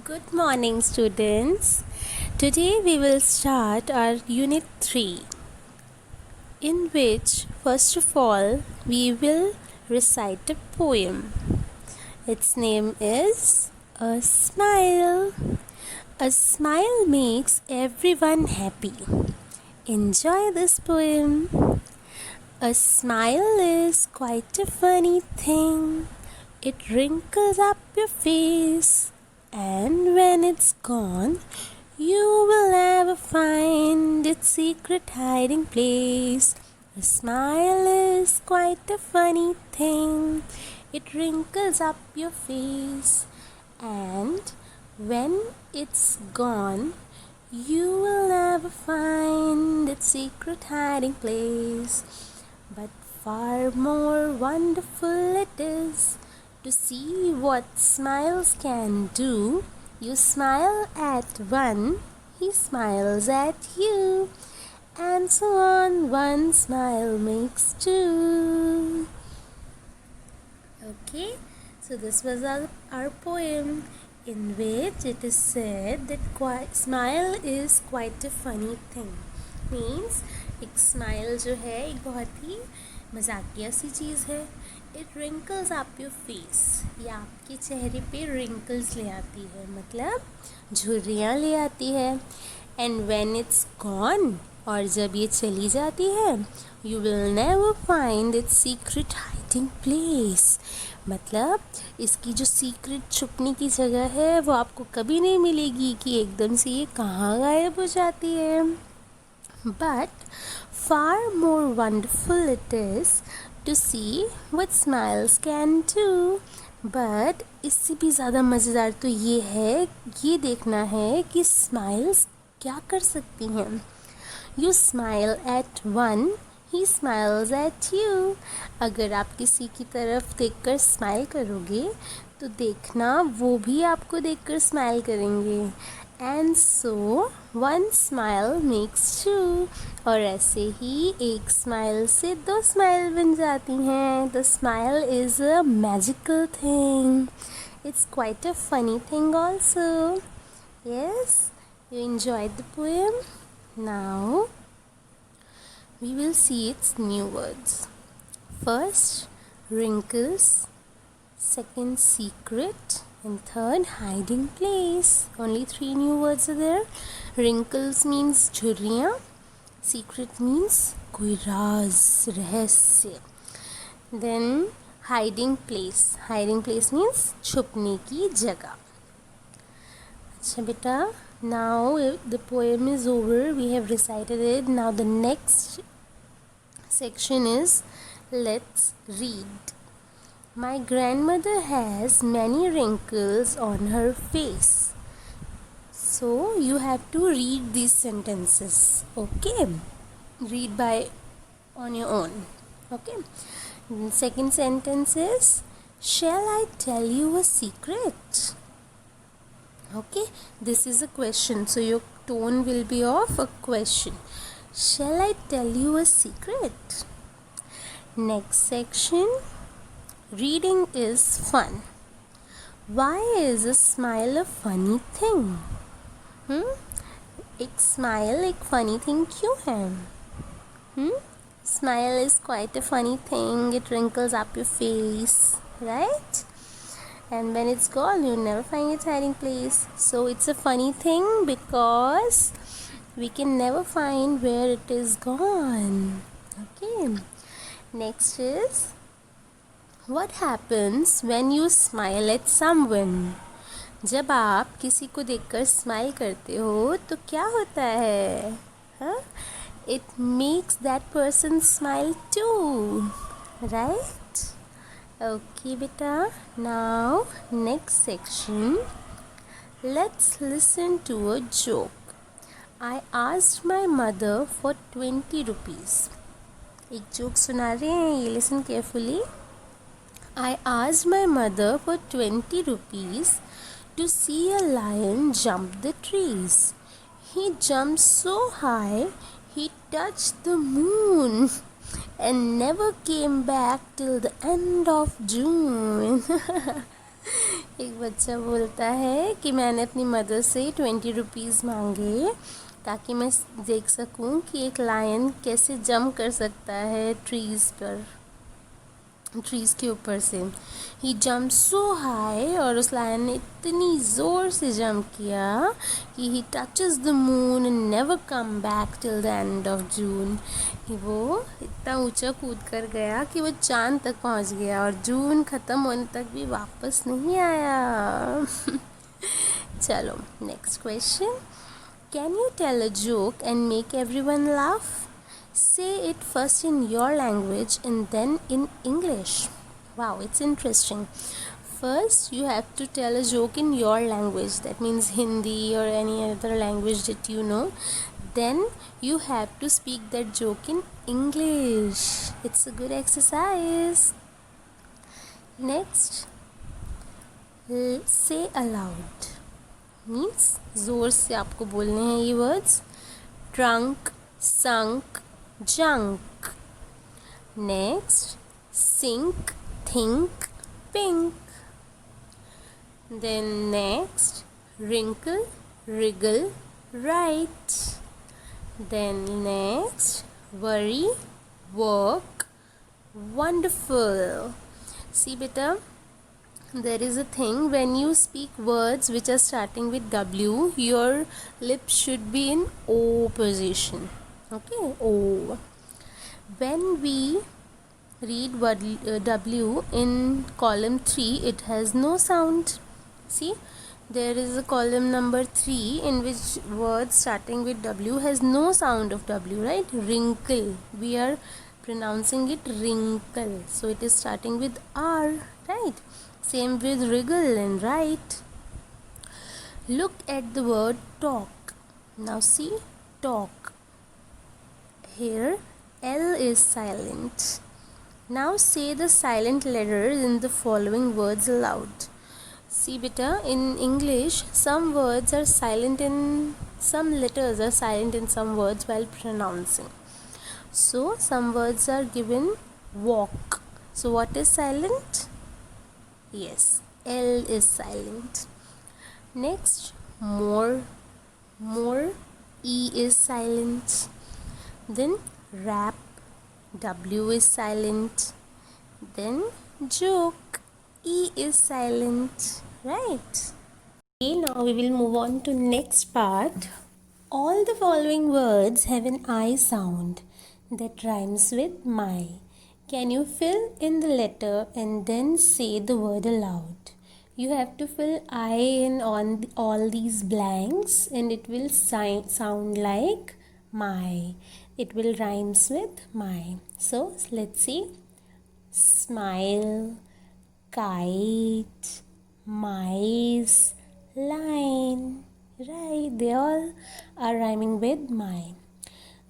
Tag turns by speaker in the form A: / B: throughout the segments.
A: Good morning, students. Today we will start our Unit 3, in which, first of all, we will recite a poem. Its name is A Smile. A smile makes everyone happy. Enjoy this poem. A smile is quite a funny thing. It wrinkles up your face, and when it's gone, you will never find its secret hiding place. A smile is quite a funny thing. It wrinkles up your face, and when it's gone, you will never find its secret hiding place. But far more wonderful it is to see what smiles can do. You smile at one, he smiles at you, and so on. One smile makes two. Okay, so this was our poem, in which it is said that smile is quite a funny thing. Means एक smile जो है एक बहुत ही मजाकिया सी चीज़ है. It wrinkles up your face, ये आपके चेहरे पे रिंकल्स ले आती है, मतलब झुर्रियाँ ले आती है. एंड व्हेन इट्स गॉन, और जब ये चली जाती है, you will never find its secret hiding place, मतलब इसकी जो सीक्रेट छुपने की जगह है वो आपको कभी नहीं मिलेगी कि एकदम से ये कहाँ गायब हो जाती है. But far more wonderful it is to see what smiles can do. But इससे भी ज़्यादा मज़ेदार तो ये है, ये देखना है कि स्माइल्स क्या कर सकती हैं. You smile at one, he smiles at you. अगर आप किसी की तरफ देखकर स्माइल करोगे तो देखना वो भी आपको देखकर स्माइल करेंगे. And so one smile makes two. और ऐसे ही एक स्माइल से दो स्माइल बन जाती हैं. The smile is a magical thing. It's quite a funny thing also. Yes, you enjoyed the poem? Now we will see its new words. First, wrinkles. Second, secret. And third, hiding place. Only 3 new words are there. Wrinkles means झुर्रियाँ. Secret means कोई राज, रहस्य. Then hiding place. Hiding place means छुपने की जगह. अच्छा बेटा, now the poem is over. We have recited it. Now the next section is let's read. My grandmother has many wrinkles on her face. So you have to read these sentences. Okay? Read on your own. Okay? Second sentence is, shall I tell you a secret? Okay? This is a question. So your tone will be of a question. Shall I tell you a secret? Next section. Reading is fun. Why is a smile a funny thing? एक smile एक funny thing क्यों है? Smile is quite a funny thing. It wrinkles up your face, right? And when it's gone, you never find its hiding place. So it's a funny thing because we can never find where it is gone. Okay. Next is, what happens when you smile at someone? जब आप किसी को देखकर smile करते हो तो क्या होता है? It makes that person smile too, right? Okay बेटा, now next section. Let's listen to a joke. I asked my mother for 20 rupees. एक जोक सुना रहे हैं, ये listen carefully. I asked my mother for 20 rupees to see a lion jump the trees. He jumped so high, he touched the moon and never came back till the end of June. एक बच्चा बोलता है कि मैंने अपनी mother से 20 rupees मांगे ताकि मैं देख सकूं कि एक लायन कैसे जंप कर सकता है ट्रीज़ के ऊपर से। ही जम्प सो हाई, और उस लायन ने इतनी ज़ोर से जंप किया कि he touches the moon and never come back till the end of June. कि वो इतना ऊंचा कूद कर गया कि वो चांद तक पहुंच गया और जून ख़त्म होने तक भी वापस नहीं आया। चलो next question. Can you tell a joke and make everyone laugh? Say it first in your language and then in English. Wow, it's interesting. First, you have to tell a joke in your language. That means Hindi or any other language that you know. Then you have to speak that joke in English. It's a good exercise. Next, say aloud. Means जोर से आपको बोलने हैं ये words. Trunk, sunk, junk. Next, sink, think, pink. Then next, wrinkle, wriggle, right. Then next, worry, work, wonderful. See beta, there is a thing when you speak words which are starting with W, your lips should be in O position. Okay, O. When we read word W in column 3, it has no sound. See, there is a column number 3 in which words starting with W has no sound of W, right? Wrinkle, we are pronouncing it wrinkle, so it is starting with R, right? Same with wriggle and right. Look at the word talk. Now see, talk. Here L is silent. Now say the silent letters in the following words aloud. See beta, in English some words are silent in some letters are silent in some words while pronouncing. So some words are given walk. So what is silent? Yes, L is silent. Next, more, E is silent. Then rap, W is silent. Then joke, E is silent, right? Okay, now we will move on to next part. All the following words have an I sound that rhymes with my. Can you fill in the letter and then say the word aloud? You have to fill I in on all these blanks and it will sound like my. It will rhymes with my. So let's see. Smile, kite, mice, line. Right, they all are rhyming with my.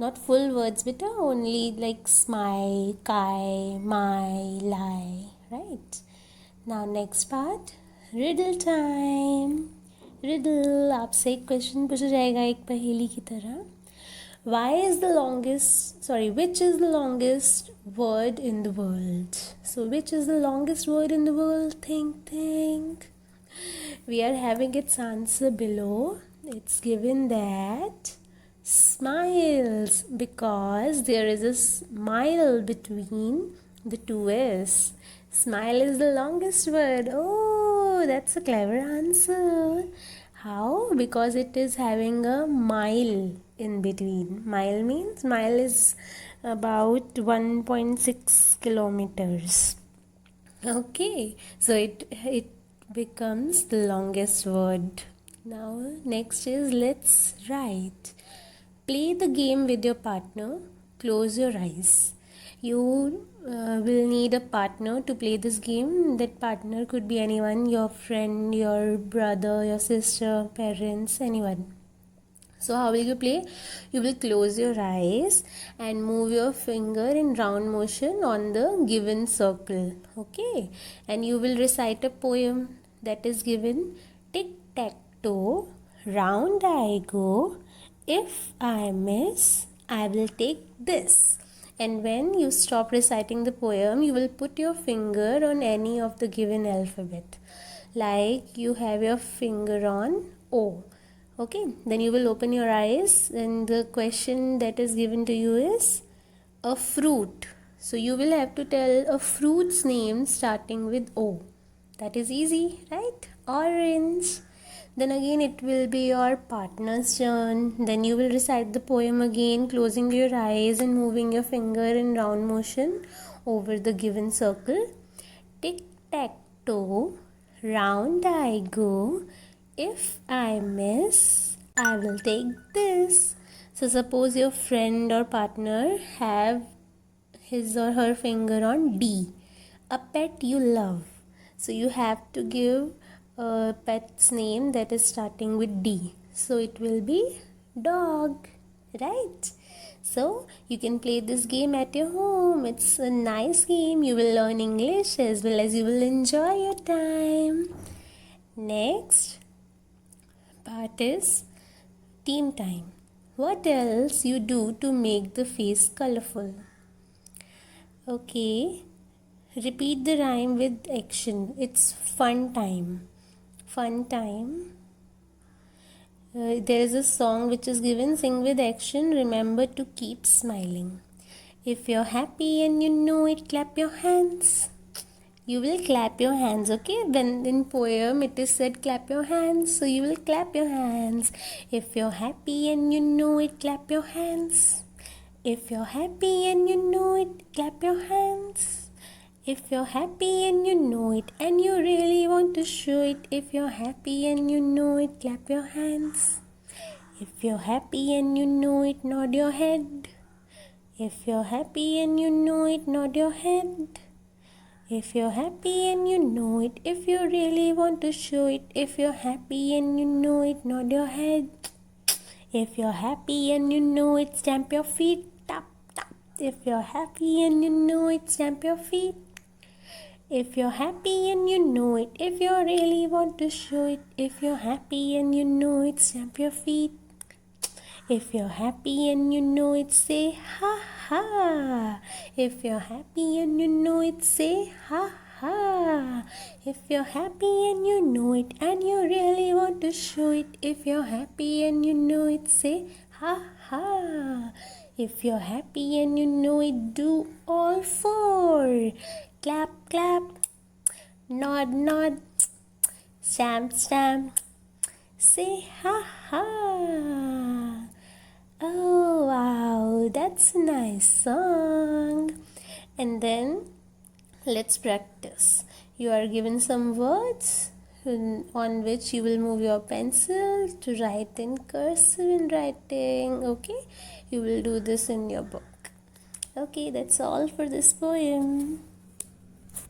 A: Not full words beta, only like smile, kai, my, lie, right? Now next part, riddle time. Riddle, आपसे एक question पूछा जाएगा एक पहेली की तरह. Which is the longest word in the world? So which is the longest word in the world? Think. We are having its answer below. It's given that smiles, because there is a smile between the two S. Smile is the longest word. Oh, that's a clever answer. How? Because it is having a mile in between. Mile is about 1.6 kilometers. Okay, so it becomes the longest word. Now next is let's write. Play the game with your partner. Close your eyes. You will need a partner to play this game. That partner could be anyone, your friend, your brother, your sister, parents, anyone. So how will you play? You will close your eyes and move your finger in round motion on the given circle. Okay, and you will recite a poem that is given. Tic tac toe, round I go. If I miss, I will take this. And when you stop reciting the poem, you will put your finger on any of the given alphabet. like you have your finger on O. Okay, then you will open your eyes and the question that is given to you is a fruit. So you will have to tell a fruit's name starting with O. That is easy, right? Orange. Then again it will be your partner's turn. Then you will recite the poem again, closing your eyes and moving your finger in round motion over the given circle. Tic tac toe, round I go. If I miss, I will take this. So suppose your friend or partner have his or her finger on D, a pet you love. So you have to give a pet's name that is starting with D. So it will be dog, right? So you can play this game at your home. It's a nice game. You will learn English as well as you will enjoy your time. Next part is team time. What else you do to make the face colorful? Okay, repeat the rhyme with action. It's fun time. Fun time. There is a song which is given, sing with action. Remember to keep smiling. If you're happy and you know it, clap your hands. You will clap your hands, okay? When in poem it is said clap your hands, so you will clap your hands. If you're happy and you know it, clap your hands. If you're happy and you know it, clap your hands. If you're happy and you know it and you really want to show it, if you're happy and you know it, clap your hands. If you're happy and you know it, nod your head. If you're happy and you know it, nod your head. If you're happy and you know it, if you really want to show it, if you're happy and you know it, nod your head. If you're happy and you know it, stamp your feet, tap, tap. If you're happy and you know it, stamp your feet. If you're happy and you know it, if you really want to show it, if you're happy and you know it, stamp your feet. If you're happy and you know it, say ha ha. If you're happy and you know it, say ha ha. If you're happy and you know it and you really want to show it, if you're happy and you know it, say ha ha. If you're happy and you know it, do all four. Clap, clap, nod, nod, stamp, stamp, say ha ha. Oh wow, that's a nice song. And then let's practice. You are given some words on which you will move your pencil to write in cursive writing. Okay, you will do this in your book. Okay, that's all for this poem.